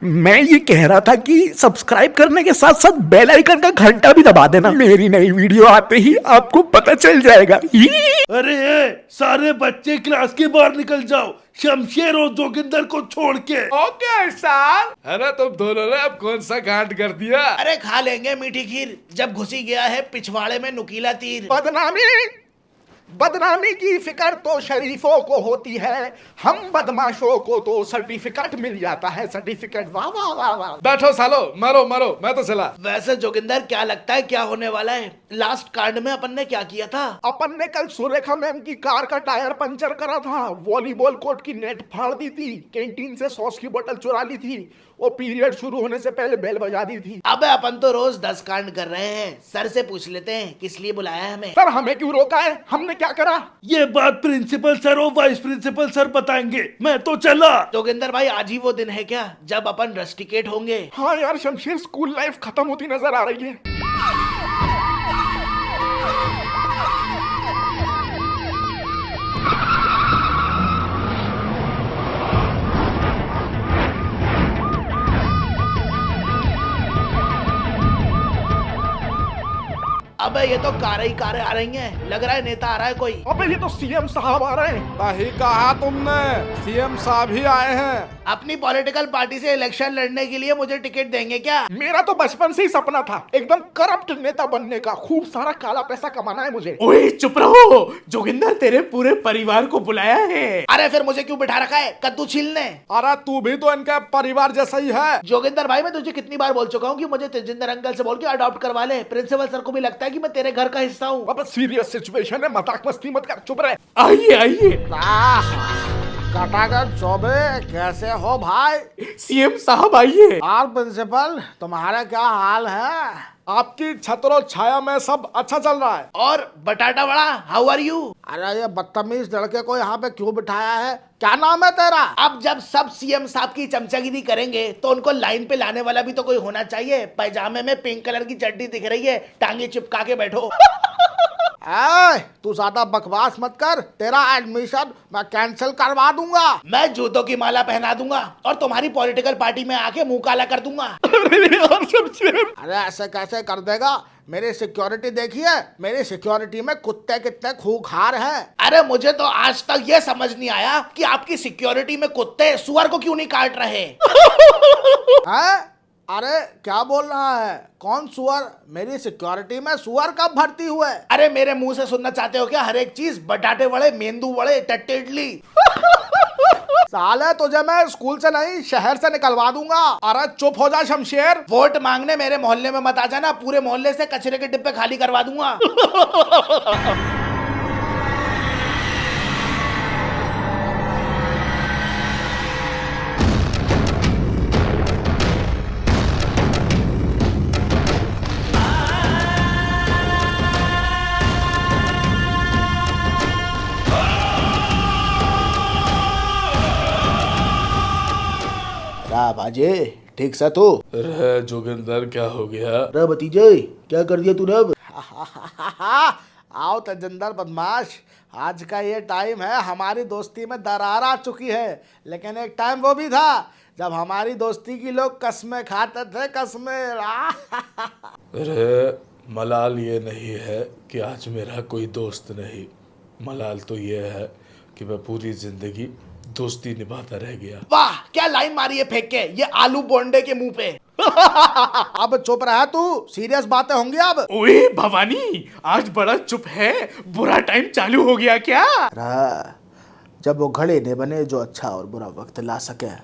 मैं ये कह रहा था कि सब्सक्राइब करने के साथ साथ बेल आइकन का घंटा भी दबा देना। मेरी नई वीडियो आते ही आपको पता चल जाएगा। अरे सारे बच्चे क्लास के बाहर निकल जाओ, शमशेर और जोगिंदर को छोड़ के। Okay sir. अरे तुम दोनों ने अब कौन सा कांड कर दिया? अरे खा लेंगे मीठी खीर, जब घुसी गया है पिछवाड़े में नुकीला तीर। बदनामी की फिक्र तो शरीफों को होती है, हम बदमाशों को तो सर्टिफिकेट मिल जाता है। सर्टिफिकेट, वाह वाह वाह वाह। बैठो सालो, मरो मरो, मैं तो चला। वैसे जोगिंदर क्या लगता है क्या होने वाला है? लास्ट कांड में अपन ने क्या किया था? अपन ने कल सुरेखा मैम की कार का टायर पंचर करा था, वॉलीबॉल कोर्ट की नेट फाड़ दी थी, कैंटीन से सॉस की बोतल चुरा ली थी, वो पीरियड शुरू होने से पहले बेल बजा दी थी। अबे अपन तो रोज 10 कांड कर रहे हैं। सर से पूछ लेते हैं किस लिए बुलाया है हमें। सर हमें क्यों रोका है, हमने क्या करा? ये बात प्रिंसिपल सर और वाइस प्रिंसिपल सर बताएंगे, मैं तो चला। जोगिंदर भाई आज ही वो दिन है क्या जब अपन रस्टिकेट होंगे? हाँ यार शमशेर, स्कूल लाइफ खत्म होती नजर आ रही है। अबे ये तो कारें ही कारें आ रही हैं। लग रहा है नेता आ रहा है कोई। अबे ये तो सीएम साहब आ रहे हैं। सही कहा तुमने, सीएम साहब ही आए हैं। अपनी पॉलिटिकल पार्टी से इलेक्शन लड़ने के लिए मुझे टिकट देंगे क्या? मेरा तो बचपन से ही सपना था एकदम करप्ट नेता बनने का, खूब सारा काला पैसा कमाना है मुझे। ओए चुप रहो, जोगिंदर तेरे पूरे परिवार को बुलाया है। अरे फिर मुझे क्यों बिठा रखा है कद्दू छीलने? अरे तू भी तो इनका परिवार जैसा ही है। जोगिंदर भाई मैं तुझे कितनी बार बोल चुका हूँ कि मुझे तेजिंदर अंकल से बोल के अडॉप्ट करवा ले। प्रिंसिपल सर को भी लगता है कि मैं तेरे घर का हिस्सा हूँ। अब सीरियस सिचुएशन है, मजाक मस्ती मत कर, चुप रहे। आइए आइए। कटागढ़ चौबे, कैसे हो भाई? सीएम साहब आइए। और प्रिंसिपल तुम्हारा क्या हाल है? आपकी छतरो छाया में सब अच्छा चल रहा है। और बटाटा बड़ा, हाउ आर यू? अरे ये बदतमीज लड़के को यहाँ पे क्यों बिठाया है? क्या नाम है तेरा? अब जब सब सीएम साहब की चमचागिरी करेंगे तो उनको लाइन पे लाने वाला भी तो कोई होना चाहिए। पैजामे में पिंक कलर की चड्डी दिख रही है, टांगे चिपका के बैठो। तू ज्यादा बकवास मत कर, तेरा एडमिशन मैं कैंसिल करवा दूंगा। मैं जूतों की माला पहना दूंगा और तुम्हारी पॉलिटिकल पार्टी में आके मुंह काला कर दूंगा। अरे ऐसे कैसे कर देगा? मेरी सिक्योरिटी देखिए, मेरी सिक्योरिटी में कुत्ते कितने खूंखार हैं। अरे मुझे तो आज तक ये समझ नहीं आया कि आपकी सिक्योरिटी में कुत्ते सुअर को क्यों नहीं काट रहे। हैं? अरे क्या बोल रहा है? कौन सुअर? मेरी सिक्योरिटी में सुअर कब भर्ती हुए? अरे मेरे मुंह से सुनना चाहते हो क्या हर एक चीज? बटाटे वड़े, मेंदू वड़े, टट्टे इडली। साले तुझे मैं स्कूल से नहीं शहर से निकलवा दूंगा। अरे चुप हो जा शमशेर। वोट मांगने मेरे मोहल्ले में मत आ जाना, पूरे मोहल्ले से कचरे के डिब्बे खाली करवा दूंगा। बाजे ठीक से तू? अरे जोगिंदर क्या हो गया? अरे भतीजे क्या कर दिया तूने अब? आओ तेजिंदर बदमाश, आज का ये टाइम है, हमारी दोस्ती में दरार आ चुकी है, लेकिन एक टाइम वो भी था जब हमारी दोस्ती की लोग कसमें खाते थे, कसमें। अरे मलाल ये नहीं है कि आज मेरा कोई दोस्त नहीं, मलाल तो ये है कि मैं पूरी जिंदगी दोस्ती निभाता रह गया। वाह क्या लाइन मारी है फेंक के, ये आलू बोंडे के मुंह पे। अब चुप रहा तू, सीरियस बातें होंगी अब। ओए भवानी, आज बड़ा चुप है, बुरा टाइम चालू हो गया क्या? जब वो घड़े ने बने जो अच्छा और बुरा वक्त ला सके,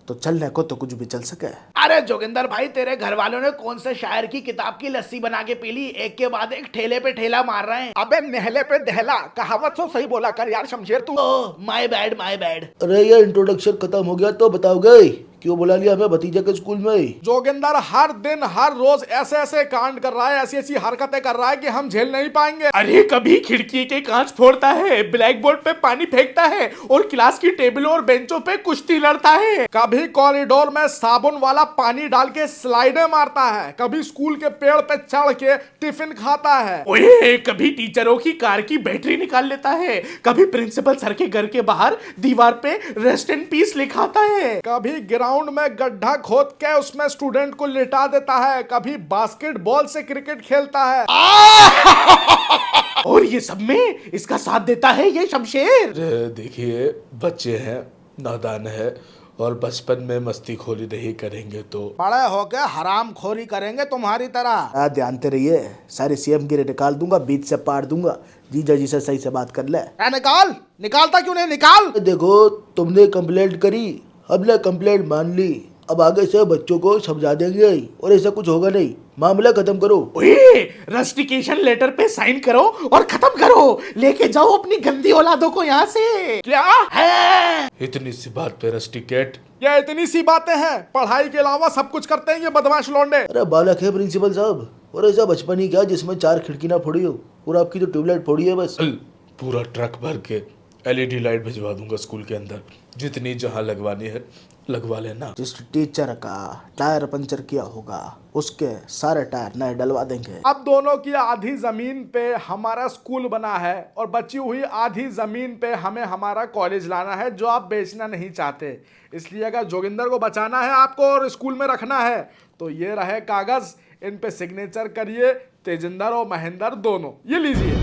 तो चलने को तो कुछ भी चल सके। अरे जोगिंदर भाई तेरे घर वालों ने कौन से शायर की किताब की लस्सी बना के पी ली? एक के बाद एक ठेले पे ठेला मार रहे हैं। अबे नेहले पे दहला, कहावत तो सही बोला कर यार शमशेर तू। Oh my bad my bad. अरे ये इंट्रोडक्शन खत्म हो गया तो बताओगे क्यों बुला लिया हमें भतीजे के स्कूल में? जोगिंदर हर दिन हर रोज ऐसे ऐसे कांड कर रहा है, ऐसी ऐसी हरकतें कर रहा है कि हम झेल नहीं पाएंगे। अरे कभी खिड़की के कांच फोड़ता है, ब्लैक बोर्ड पे पानी फेंकता है और क्लास की टेबलों और बेंचों पे कुश्ती लड़ता है। कभी कॉरिडोर में साबुन वाला पानी डाल के स्लाइडें मारता है, कभी स्कूल के पेड़ पे चढ़ के टिफिन खाता है। ओए कभी टीचरों की कार की बैटरी निकाल लेता है, कभी प्रिंसिपल सर के घर के बाहर दीवार पे रेस्ट इन पीस लिखाता है, कभी ग्राउंड ग्राउंड में गड्ढा खोद के उसमें स्टूडेंट को लिटा देता है, कभी बास्केटबॉल से क्रिकेट खेलता है। और ये सब में इसका साथ देता है ये शमशेर। अरे देखिए, बच्चे हैं, नादान है, और बचपन में मस्ती खोरी नहीं करेंगे तो बड़े होके हराम खोरी करेंगे तुम्हारी तरह। ध्यानते रहिए, सारे सीएम गिरे निकाल दूंगा, बीच से पाड़ दूंगा। जीजा जी से सही से बात कर ले। निकाल, निकालता क्यों नहीं, निकाल। देखो, तुमने कंप्लेंट करी, हमने कंप्लेंट मान ली, अब आगे से बच्चों को समझा देंगे और ऐसा कुछ होगा नहीं। मामला खत्म करो। ओए, रस्टिकेशन लेटर पे साइन करो और खत्म करो। लेके जाओ अपनी गंदी औलादों को यहाँ से। क्या है? इतनी सी बात पे रस्टिकेट। ये इतनी सी बातें हैं, पढ़ाई के अलावा सब कुछ करते हैं ये बदमाश लौंडे। अरे बालक है प्रिंसिपल साहब, और ऐसा बचपन ही क्या जिसमें 4 खिड़की ना फोड़ी हो, और आपकी तो ट्यूबलाइट फोड़ी है बस। पूरा ट्रक भर के एलईडी लाइट भिजवा दूंगा स्कूल के अंदर, जितनी जहां लगवानी है लगवा लेना। जिस टीचर का टायर पंचर किया होगा उसके सारे टायर नए डलवा देंगे। अब दोनों की आधी जमीन पे हमारा स्कूल बना है और बची हुई आधी जमीन पे हमें हमारा कॉलेज लाना है, जो आप बेचना नहीं चाहते। इसलिए अगर जोगिंदर को बचाना है आपको और स्कूल में रखना है तो ये रहे कागज, इन पे सिग्नेचर करिए, तेजिंदर और महेंद्र दोनों। ये लीजिए।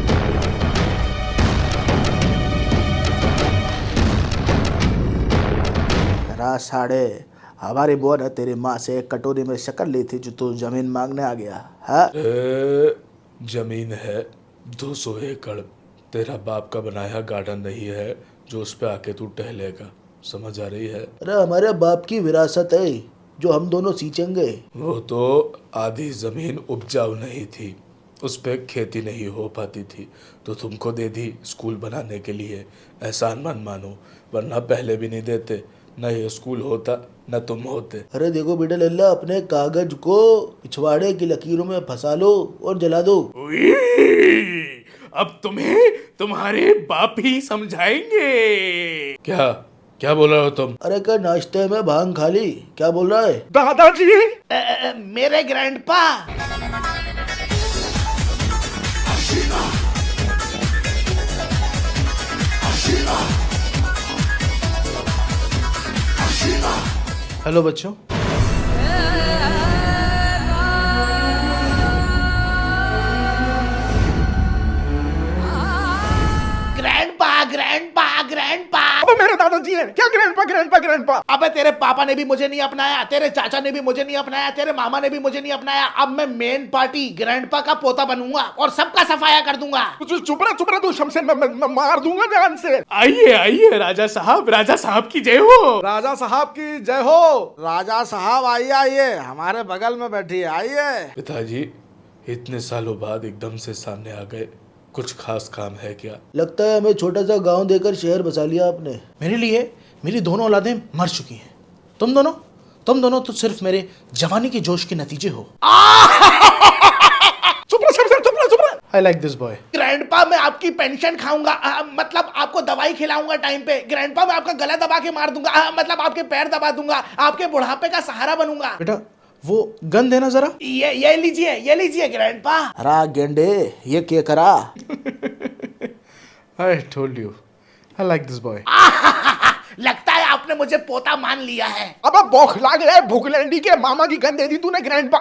साढ़े हमारी बुआ ने तेरी माँ से एक कटोरी में शक्कर ली थी जो तू जमीन मांगने आ गया है। जमीन है 200 एकड़, तेरा बाप का बनाया गार्डन नहीं है जो उस पे आके तू टहलेगा, समझ आ रही है? अरे हमारे बाप की विरासत है जो हम दोनों सींचेंगे। वो तो आधी जमीन उपजाऊ नहीं थी, उस पे खेती नहीं हो पाती थी, तो तुमको दे दी स्कूल बनाने के लिए। एहसान मत मानो, वरना पहले भी नहीं देते, न ये स्कूल होता न तुम होते। अरे देखो बेटा लल्ला, अपने कागज को पिछवाड़े की लकीरों में फंसा लो और जला दो। अब तुम्हें तुम्हारे बाप ही समझाएंगे। क्या क्या बोल रहे हो तुम? अरे क्या नाश्ते में भांग खा ली, क्या बोल रहा है? दादाजी, मेरे ग्रैंडपा। हेलो बच्चों, ग्रैंडपा। अब मेरे दादाजी हैं क्या? ग्रैंडपा। अबे तेरे पापा ने भी मुझे नहीं अपनाया, तेरे चाचा ने भी मुझे नहीं अपनाया, तेरे मामा ने भी मुझे नहीं अपनाया। अब मैं मेन पार्टी ग्रैंडपा का पोता बनूंगा और सबका सफाया कर दूंगा। चुप रहा तू शमशेर, मैं मार दूंगा जान से। आइए राजा साहब की जय हो। राजा साहब की जय हो। राजा साहब आइए, हमारे बगल में बैठिए, आइए। पिताजी इतने सालों बाद एकदम से सामने आ गए, कुछ खास काम है क्या? लगता है हमें छोटा सा गांव देकर शहर बसा लिया आपने। मेरे लिए मेरी दोनों औलादें मर चुकी हैं। तुम दोनों तो सिर्फ मेरे जवानी के जोश के नतीजे हो। चुप रहा। I like this boy. Grandpa मैं आपकी पेंशन खाऊंगा, मतलब आपको दवाई खिलाऊंगा टाइम पे। ग्रैंडपा मैं आपका गला दबा के मार दूंगा, मतलब आपके पैर दबा दूंगा, आपके बुढ़ापे का सहारा बनूंगा। बेटा वो गन देना जरा। ये लीजिए ग्रैंडपा। हरा गेंडे, ये क्या करा? I told you I like this boy. लगता है आपने मुझे पोता मान लिया है। अब बौखला गया, भूखलैंडी के मामा की गन दे दी तूने ग्रैंडपा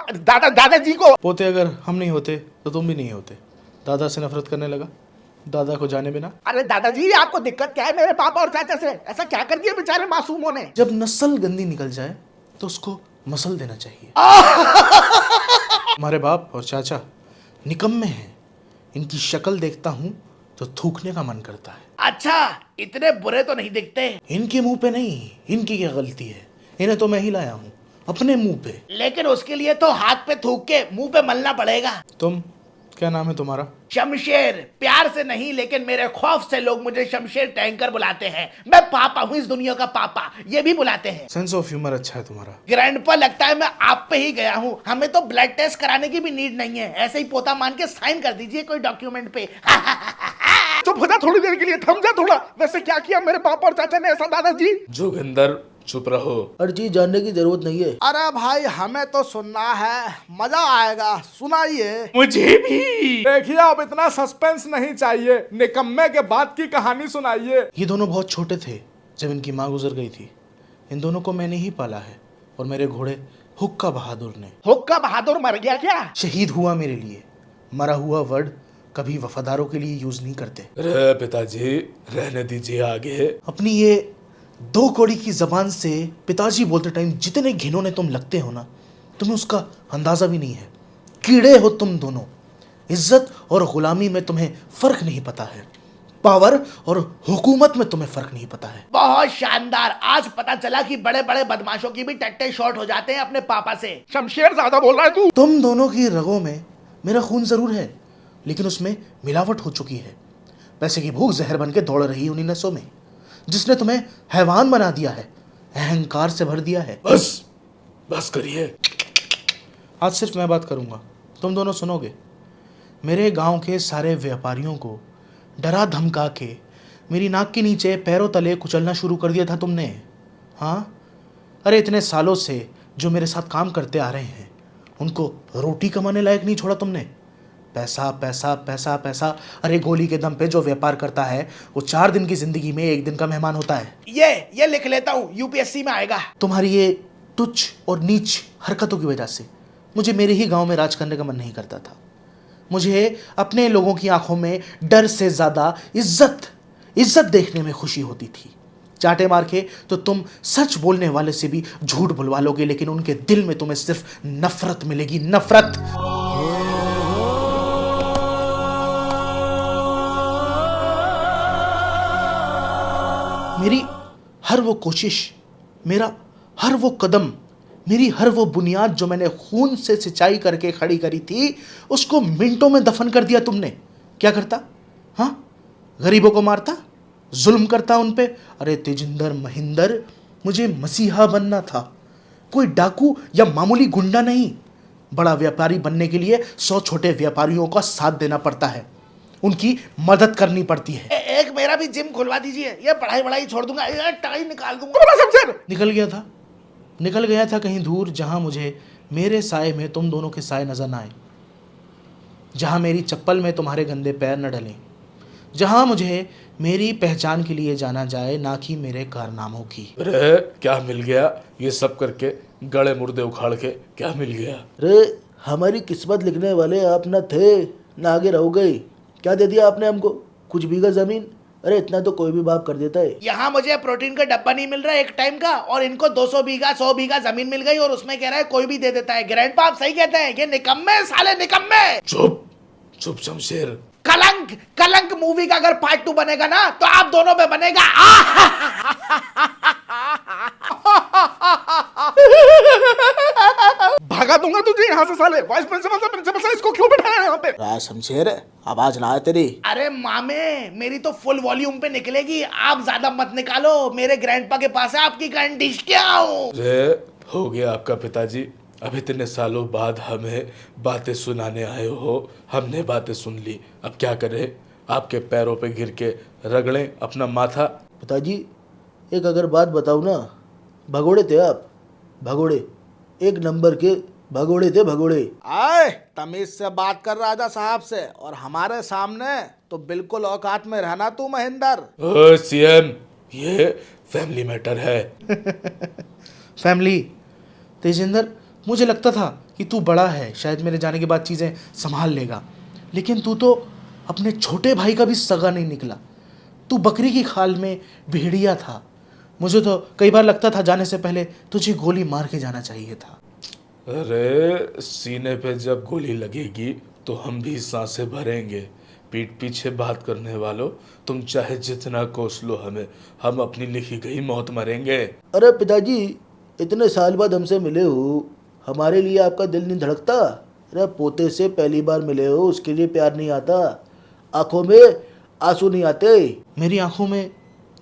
दादाजी को। पोते अगर हम नहीं होते तो तुम भी नहीं होते। दादा से नफरत करने लगा, दादा को जाने बिना। अरे दादाजी, आपको दिक्कत क्या है मेरे पापा और चाचा से? ऐसा क्या कर दिया बेचारे मासूमों ने? जब नस्ल गंदी निकल जाए तो उसको मसल देना चाहिए। हमारे बाप और चाचा निकम्मे हैं, इनकी शक्ल देखता हूं तो थूकने का मन करता है। अच्छा, इतने बुरे तो नहीं दिखते। इनके मुंह पे नहीं, इनकी क्या गलती है? इन्हें तो मैं ही लाया हूं अपने मुंह पे। लेकिन उसके लिए तो हाथ पे थूक के मुंह पे मलना पड़ेगा। तुम, क्या नाम है तुम्हारा? शमशेर। प्यार से नहीं, लेकिन मेरे खौफ से लोग मुझे शमशेर टैंकर बुलाते हैं। मैं पापा हूँ, इस दुनिया का पापा, ये भी बुलाते हैं। सेंस ऑफ ह्यूमर अच्छा है तुम्हारा। ग्रैंडपा लगता है मैं आप पे ही गया हूँ। हमें तो ब्लड टेस्ट कराने की भी नीड नहीं है, ऐसे ही पोता मान के साइन कर दीजिए कोई डॉक्यूमेंट पे। चुप हो जा थोड़ी देर के लिए, थम जा थोड़ा। वैसे क्या किया मेरे पापा और चाचा ने ऐसा दादाजी? जोगिंदर चुप रहो। हर चीज जानने की जरूरत नहीं है। अरे भाई हमें तो सुनना है, मजा आएगा, सुनाइए। मुझे भी। देखिए अब इतना सस्पेंस नहीं चाहिए, निकम्मे के बाद की कहानी सुनाइए। ये दोनों बहुत छोटे थे जब इनकी माँ गुजर गई थी। इन दोनों को मैंने ही पाला है और मेरे घोड़े हुक्का बहादुर ने। हुक्का बहादुर मर गया क्या? शहीद हुआ मेरे लिए। मरा हुआ वर्ड कभी वफादारों के लिए यूज नहीं करते। रे पिताजी, रहने दीजिए आगे। अपनी ये 2 कौड़ी की जबान से पिताजी बोलते टाइम जितने घिनौने तुम लगते हो ना, तुम्हें उसका अंदाजा भी नहीं है। कीड़े हो तुम दोनों। इज्जत और गुलामी में तुम्हें फर्क नहीं पता है। पावर और हुकूमत में तुम्हें फर्क नहीं पता है। बहुत शानदार। आज पता चला कि बड़े बड़े बदमाशों की भी टट्टे शॉर्ट हो जाते हैं अपने पापा से। शमशेर ज्यादा बोल रहा है तू। तुम दोनों की रगों में मेरा खून जरूर है, लेकिन उसमें मिलावट हो चुकी है। पैसे की भूख जहर बन के दौड़ रही उन्हीं नसों में, जिसने तुम्हें हैवान बना दिया है, अहंकार से भर दिया है। बस बस करिए। आज सिर्फ मैं बात करूंगा, तुम दोनों सुनोगे। मेरे गांव के सारे व्यापारियों को डरा धमका के मेरी नाक के नीचे पैरों तले कुचलना शुरू कर दिया था तुमने। हाँ, अरे इतने सालों से जो मेरे साथ काम करते आ रहे हैं, उनको रोटी कमाने लायक नहीं छोड़ा तुमने। पैसा पैसा पैसा पैसा। अरे गोली के दम पे जो व्यापार करता है वो 4 दिन की जिंदगी में 1 दिन का मेहमान होता है। ये लिख लेता हूँ, यूपीएससी में आएगा। तुम्हारी ये तुच्छ और नीच हरकतों की वजह से मुझे मेरे ही गांव में राज करने का मन नहीं करता था। मुझे अपने लोगों की आंखों में डर से ज्यादा इज्जत देखने में खुशी होती थी। चाटे मार के तो तुम सच बोलने वाले से भी झूठ बुलवा लोगे, लेकिन उनके दिल में तुम्हें सिर्फ नफरत मिलेगी, नफरत। मेरी हर वो कोशिश, मेरा हर वो कदम, मेरी हर वो बुनियाद जो मैंने खून से सिंचाई करके खड़ी करी थी, उसको मिनटों में दफन कर दिया तुमने। क्या करता? हाँ, गरीबों को मारता, जुल्म करता उन पे। अरे तेजिंदर महिंदर, मुझे मसीहा बनना था, कोई डाकू या मामूली गुंडा नहीं। बड़ा व्यापारी बनने के लिए 100 छोटे व्यापारियों का साथ देना पड़ता है, उनकी मदद करनी पड़ती है। एक मेरा भी जिम खुलवा दीजिए। ये पढ़ाई छोड़ दूंगा, ये टाई निकाल दूंगा। निकल गया था कहीं दूर, जहां मुझे मेरे साए में तुम दोनों के साए नजर ना आए, जहां मेरी चप्पल में तुम्हारे गंदे पैर न डलें, जहां मुझे मेरी पहचान के लिए जाना जाए, ना कि मेरे कारनामों की। रे क्या मिल गया ये सब करके? गड़े मुर्दे उखाड़ के क्या मिल गया? रे हमारी किस्मत लिखने वाले आप न थे, ना आगे रहो गए। क्या दे दिया आपने हमको? कुछ बीघा जमीन? अरे इतना तो कोई भी बाप कर देता है। यहाँ मुझे प्रोटीन का डब्बा नहीं मिल रहा है 1 टाइम का, और इनको 200 बीघा 100 बीघा जमीन मिल गई, और उसमें कह रहा है कोई भी दे देता है। ग्रैंडपा आप सही कहते हैं, ये निकम्मे साले निकम्मे। चुप शमशेर। कलंक मूवी का अगर पार्ट 2 बनेगा ना, तो आप दोनों पे बनेगा। भगा दूंगा तुझे यहाँ से साले। वाइस प्रिंसिपल से इसको क्यों बिठाया यहाँ पे? शमशेर, आवाज ना है तेरी। अरे मामे, मेरी तो फुल वॉल्यूम पे निकलेगी, आप ज्यादा मत निकालो। मेरे ग्रैंडपा के पास है आपकी कंडीश क्या हो। रे हो गया आपका पिताजी। अब इतने सालों बाद हमें बातें सुनाने आए हो, हमने बातें सुन ली, अब क्या करें? आपके पैरों पे गिर के रगड़ें अपना माथा? पिताजी एक अगर बात बताऊँ ना, भगोड़े थे आप, भगोड़े, 1 नंबर के भगोड़े थे, भगोड़े। आए तमीज से बात कर राजा साहब से, और हमारे सामने तो बिल्कुल औकात में रहना तू महेंदर। ओ सीएम, ये फैमिली मैटर है। फैमिली? तेजिंदर, मुझे लगता था कि तू बड़ा है, शायद मेरे जाने के बाद चीज़ें संभाल लेगा, लेकिन तू तो अपने छोटे भाई का भी सगा नहीं निकला। तू बकरी की खाल में भेड़िया था। मुझे तो कई बार लगता था जाने से पहले तुझे गोली मार के जाना चाहिए था। अरे सीने पे जब गोली लगेगी तो हम भी सांसें भरेंगे। पीठ पीछे बात करने वालों, तुम चाहे जितना कोस लो हमें, हम अपनी लिखी गई मौत मरेंगे। अरे पिताजी इतने साल बाद हमसे मिले हो, हमारे लिए आपका दिल नहीं धड़कता? अरे पोते से पहली बार मिले हो, उसके लिए प्यार नहीं आता? आंखों में आंसू नहीं आते? मेरी आंखों में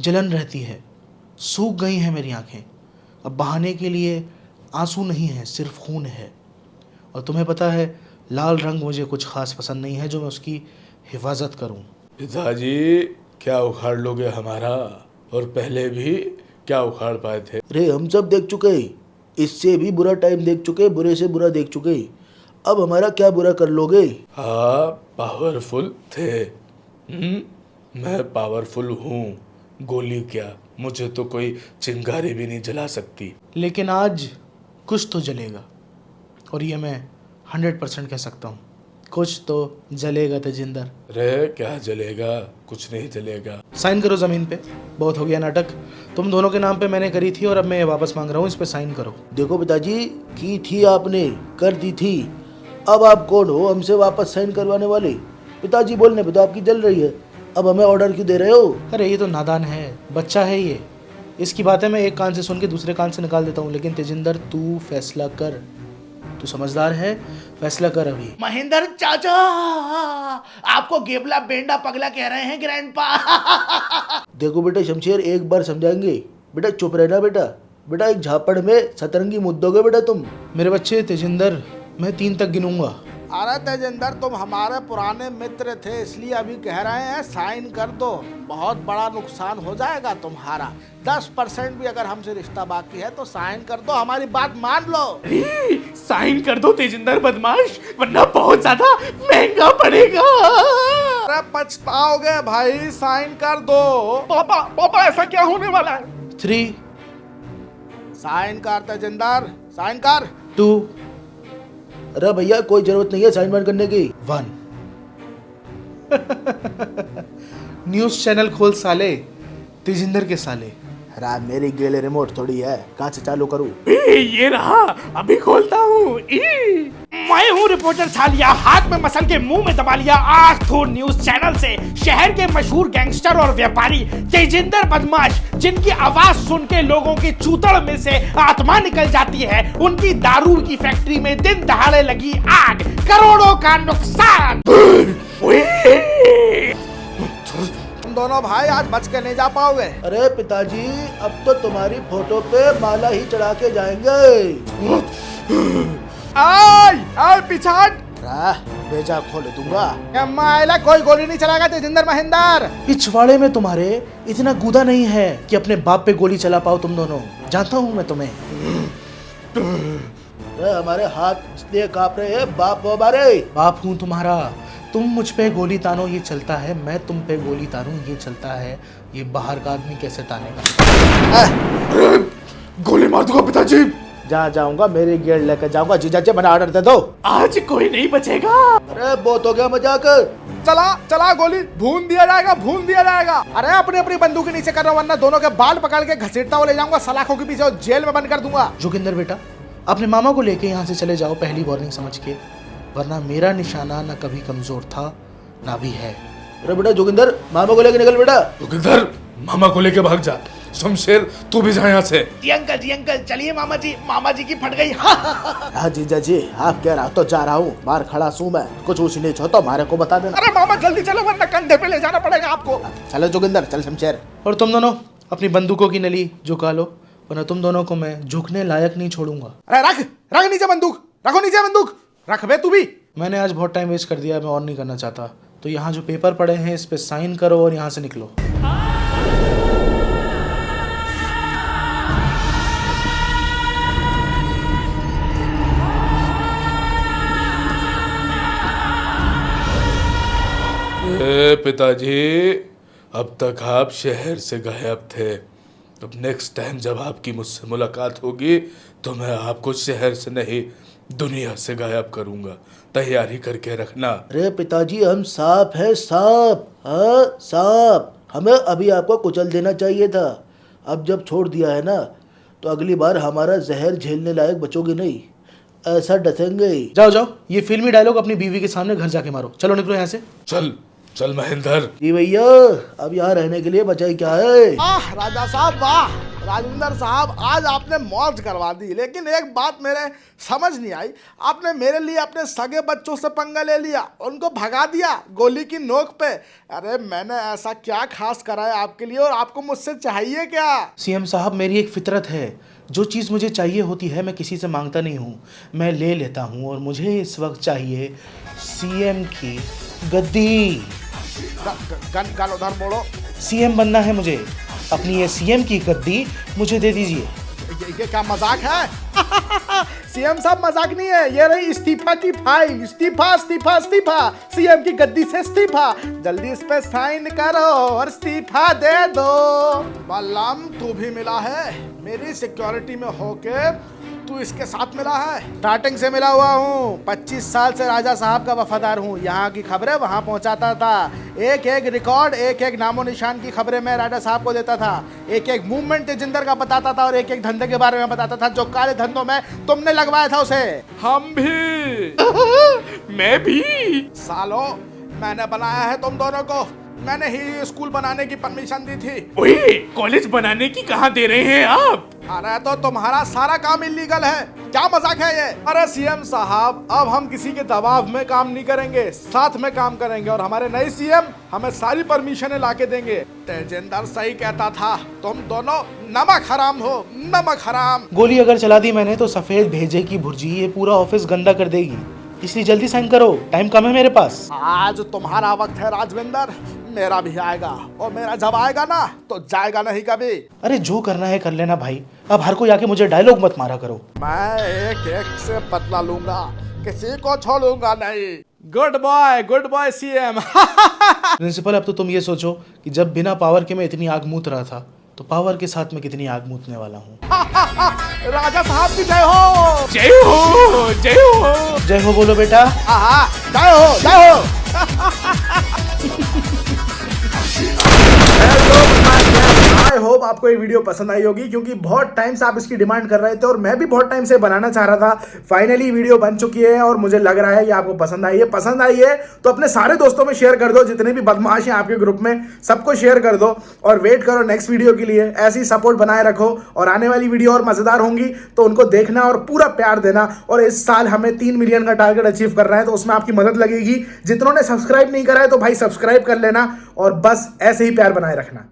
जलन रहती है, सूख गई हैं मेरी आंखें। अब बहाने के लिए आंसू नहीं है, सिर्फ खून है। और तुम्हें पता है, लाल रंग मुझे कुछ खास पसंद नहीं है जो मैं उसकी हिफाजत करूं। पिताजी क्या उखाड़ लोगे हमारा? और पहले भी क्या उखाड़ पाए थे? अरे हम सब देख चुके, इससे भी बुरा टाइम देख चुके, बुरे से बुरा देख चुके, अब हमारा क्या बुरा कर लोगे? हाँ पावरफुल थे। मैं पावरफुल हूँ, गोली क्या मुझे तो कोई चिंगारी भी नहीं जला सकती। लेकिन आज कुछ तो जलेगा, और ये मैं 100% कह सकता हूँ, कुछ तो जलेगा तेजिंदर। रे क्या जलेगा? कुछ नहीं जलेगा। साइन करो ज़मीन पे, बहुत हो गया नाटक। तुम दोनों के नाम पे मैंने करी थी और अब मैं ये वापस मांग रहा हूँ, इस पे साइन करो। देखो पिताजी, की थी आपने, कर दी थी, अब आप कौन हो हमसे वापस साइन करवाने वाले? पिताजी बोलने पे तो आपकी जल रही है, अब हमें ऑर्डर क्यों दे रहे हो? अरे ये तो नादान है, बच्चा है ये, इसकी बातें मैं एक कान से सुन के दूसरे कान से निकाल देता हूँ। लेकिन तेजिंदर तू फैसला कर, तू समझदार है, फैसला कर अभी। महेंद्र चाचा, आपको गेबला बेंडा पगला कह रहे हैं ग्रैंडपा। देखो बेटा शमशेर, एक बार समझाएंगे, बेटा चुप रहना बेटा। बेटा एक झापड़ में सतरंगी मुद्दोगे बेटा तुम। मेरे बच्चे तेजिंदर, मैं 3 तक गिनूंगा। अरे तेजिंदर, तुम हमारे पुराने मित्र थे, इसलिए अभी कह रहे हैं साइन कर दो, बहुत बड़ा नुकसान हो जाएगा तुम्हारा। 10% भी अगर हमसे रिश्ता बाकी है तो साइन कर दो, हमारी बात मान लो। साइन कर दो तेजिंदर बदमाश, वरना बहुत ज्यादा महंगा पड़ेगा। अरे पछताओगे भाई, साइन कर दो। पापा पापा ऐसा क्या होने वाला है? 3, साइन कर तेजिंदर, साइन कर। 2, अरे भैया कोई जरूरत नहीं है साइन वाइन करने की। 1। न्यूज़ चैनल खोल साले, तेजिंदर के साले। अरे मेरी गेले रिमोट थोड़ी है, कहाँ से चालू करूँ? ये रहा, अभी खोलता हूँ। मैं हूँ रिपोर्टर छालिया, हाथ में मसल के मुंह में दबा लिया। आज तो न्यूज चैनल से शहर के मशहूर गैंगस्टर और व्यापारी तेजिंदर बदमाश, जिनकी आवाज सुन के लोगों की चूतड़ में से आत्मा निकल जाती है, उनकी दारू की फैक्ट्री में दिन दहाड़े लगी आग, करोड़ों का नुकसान। तुम दोनों भाई आज बच के नहीं जा पाओगे। अरे पिताजी, अब तो तुम्हारी फोटो पे माला ही चढ़ा के जाएंगे। आय पिछाड़। बेजा खोल दूंगा। मायला कोई गोली नहीं चलाएगा तेजिंदर महेंद्र। पिछवाड़े में तुम्हारे इतना गूदा नहीं है कि अपने बाप पे गोली चला पाओ तुम दोनों, जानता हूँ मैं तुम्हें। हमारे हाथ इसलिए कांप रहे हैं, बाप हो हमारे। बाप हूँ तुम्हारा, तुम मुझ पे गोली तानो ये चलता है, मैं तुम पे गोली तानूं ये चलता है। ये बाहर का आदमी कैसे तानेगा? गोली मार दूंगा पिताजी। जहाँ जाऊंगा मेरी गेट लेकर जाऊंगा। जीजा जी मैंने ऑर्डर दे दो। आज कोई नहीं बचेगा। अरे बहुत हो गया मजाक। चला चला गोली भून दिया जाएगा, भून दिया जाएगा। अरे अपनी अपनी बंदूक नीचे करना, वरना दोनों के बाल पकड़ के घसीटता हुआ ले जाऊंगा, सलाखों के पीछे और जेल में बंद कर दूंगा। जोगिंदर बेटा, अपने मामा को लेके यहाँ से चले जाओ, पहली वार्निंग समझ के, वरना मेरा निशाना न कभी कमजोर था ना भी है। अरे बेटा जोगिंदर, मामा को लेके निकल बेटा। जोगिंदर, मामा को लेके भाग जा। शमशेर तू भी जा यहाँ से। जी अंकल चलिए मामा जी की फट गई। हाँ जीजा जी, आप कह रहा तो जा रहा हूँ, बाहर खड़ा सू मैं, कुछ ऊँच नीच हो तो हमारे को बता देना। अरे मामा जल्दी चलो, वरना कंधे पे ले जाना पड़ेगा आपको। चलो जोगिंदर, चल शमशेर। और तुम दोनों अपनी बंदूकों की नली झुका लो, वरना तुम दोनों को मैं झुकने लायक नहीं छोड़ूंगा। अरे रख नीचे बंदूक, रखो नीचे बंदूक, रख बे तू भी। मैंने आज बहुत टाइम वेस्ट कर दिया, मैं और नहीं करना चाहता। तो यहाँ जो पेपर पड़े हैं इस पे साइन करो और यहाँ से निकलो। पिताजी, अब तक आप शहर से गायब थे। अब नेक्स्ट टाइम जब आपकी मुझसे मुलाकात होगी तो मैं आपको शहर से नहीं दुनिया से गायब करूंगा। तैयारी करके रखना। अरे पिताजी, हम सांप है, सांप। हाँ सांप, हमें अभी आपको कुचल देना चाहिए था। अब जब छोड़ दिया है ना, तो अगली बार हमारा जहर झेलने लायक बचोगे नहीं, ऐसा डसेंगे। जाओ जाओ, ये फिल्मी डायलॉग अपनी बीवी के सामने घर जाके मारो। चलो निकलो यहाँ से। चल चल महेंद्र। जी भैया, अब यहाँ रहने के लिए बचाई क्या है? राजा साहब, वाह राजेंद्र साहब, आज आपने मौज करवा दी। लेकिन एक बात मेरे समझ नहीं आई, आपने मेरे लिए अपने सगे बच्चों से पंगा ले लिया, उनको भगा दिया गोली की नोक पे। अरे मैंने ऐसा क्या खास करा है आपके लिए, और आपको मुझसे चाहिए क्या? सीएम साहब, मेरी एक फितरत है, जो चीज़ मुझे चाहिए होती है मैं किसी से मांगता नहीं हूँ, मैं ले लेता हूँ। और मुझे इस वक्त चाहिए सीएम की गद्दी। गन उधर मोड़ो। सीएम बनना है मुझे, अपनी ये सीएम की गद्दी मुझे दे दीजिए। ये क्या मजाक है? सीएम साहब मजाक नहीं है, ये रही इस्तीफा की फाइल। इस्तीफा इस्तीफा इस्तीफा, सीएम की गद्दी से इस्तीफा। जल्दी इस पे साइन करो और इस्तीफा दे दो। बलराम तू भी मिला है, मेरी सिक्योरिटी में होके तू इसके साथ मिला है? स्टार्टिंग से मिला हुआ हूँ, 25 साल से राजा साहब का वफादार हूँ। यहाँ की खबरें वहाँ पहुँचाता था, एक एक रिकॉर्ड, एक एक नामो निशान की खबरें मैं राजा साहब को देता था। एक एक मूवमेंट तेजिंदर का बताता था और एक एक धंधे के बारे में बताता था जो काले धंधों में तुमने लगवाया था उसे। हम भी मैं भी। सालो, मैंने बनाया है तुम दोनों को, मैंने ही स्कूल बनाने की परमिशन दी थी। ओए, कॉलेज बनाने की कहाँ दे रहे हैं आप? अरे तो तुम्हारा सारा काम इलीगल है, क्या मजाक है ये? अरे सीएम साहब, अब हम किसी के दबाव में काम नहीं करेंगे, साथ में काम करेंगे और हमारे नए सीएम हमें सारी परमिशनें लाके देंगे। तेजिंदर सही कहता था, तुम दोनों नमक हराम हो, नमक हराम। गोली अगर चला दी मैंने तो सफेद भेजे की भुर्जी ये पूरा ऑफिस गंदा कर देगी, इसलिए जल्दी साइन करो, टाइम कम है मेरे पास। आज तुम्हारा वक्त है राजविंदर, मेरा भी आएगा और मेरा जब आएगा ना तो जाएगा नहीं कभी। अरे जो करना है कर लेना भाई, अब हर कोई आके मुझे डायलॉग मत मारा करो। मैं एक एक से बदला लूंगा, किसी को छोड़ूंगा नहीं। Good boy CM. प्रिंसिपल, अब तो तुम ये सोचो कि जब बिना पावर के मैं इतनी आग मूत रहा था तो पावर के साथ मैं कितनी आग मूतने वाला हूँ। राजा साहब की जय हो। जय हो, जय हो। जय हो बोलो बेटा। जय हो, जय हो। आई होप आपको ये वीडियो पसंद आई होगी, क्योंकि बहुत टाइम से आप इसकी डिमांड कर रहे थे और मैं भी बहुत टाइम से बनाना चाह रहा था। फाइनली वीडियो बन चुकी है और मुझे लग रहा है ये आपको पसंद आई है। पसंद आई है तो अपने सारे दोस्तों में शेयर कर दो, जितने भी बदमाश हैं आपके ग्रुप में सबको शेयर कर दो और वेट करो नेक्स्ट वीडियो के लिए। ऐसी सपोर्ट बनाए रखो और आने वाली वीडियो और मजेदार होंगी तो उनको देखना और पूरा प्यार देना। और इस साल हमें 3 मिलियन का टारगेट अचीव करना है तो उसमें आपकी मदद लगेगी। जितनों ने सब्सक्राइब नहीं करा है तो भाई सब्सक्राइब कर लेना और बस ऐसे ही प्यार बनाए रखना।